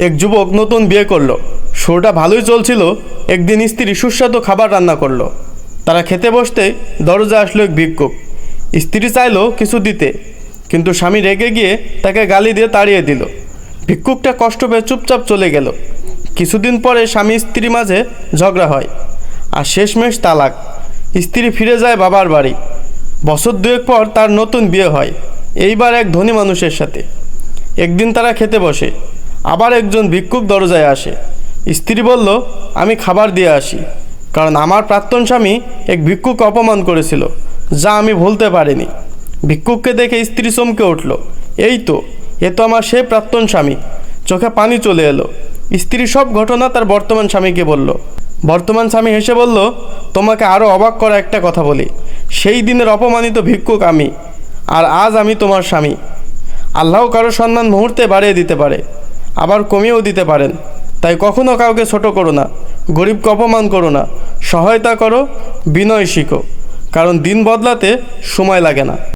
এক যুবক নতুন বিয়ে করলো। শুরুটা ভালোই চলছিল। একদিন স্ত্রী সুস্বাদু খাবার রান্না করলো। তারা খেতে বসতে দরজায় আসলো এক ভিক্ষুক। স্ত্রী চাইলো কিছু দিতে, কিন্তু স্বামী রেগে গিয়ে তাকে গালি দিয়ে তাড়িয়ে দিল। ভিক্ষুকটা কষ্ট পেয়ে চুপচাপ চলে গেল। কিছুদিন পরে স্বামী স্ত্রী মাঝে ঝগড়া হয়, আর শেষমেশ তালাক। স্ত্রী ফিরে যায় বাবার বাড়ি। বছর দুয়েক পর তার নতুন বিয়ে হয়, এইবার এক ধনী মানুষের সাথে। একদিন তারা খেতে বসে, আবার একজন ভিক্ষুক দরজায় আসে। স্ত্রী বলল, আমি খাবার দিয়ে আসি, কারণ আমার প্রাক্তন স্বামী এক ভিক্ষুককে অপমান করেছিল, যা আমি ভুলতে পারিনি। ভিক্ষুককে দেখে স্ত্রী চমকে উঠল, এই তো, এ তো আমার সেই প্রাক্তন স্বামী। চোখে পানি চলে এলো। স্ত্রী সব ঘটনা তার বর্তমান স্বামীকে বলল। বর্তমান স্বামী হেসে বলল, তোমাকে আরও অবাক করা একটা কথা বলি। সেই দিনের অপমানিত ভিক্ষুক আমি, আর আজ আমি তোমার স্বামী। আল্লাহ কারো সম্মান মুহূর্তে বাড়িয়ে দিতে পারে, আবার কমিয়েও দিতে পারেন। তাই কখনো কাউকে ছোট করো না, গরিবকে অপমান করো না, সহায়তা করো, বিনয় শিখো, কারণ দিন বদলাতে সময় লাগে না।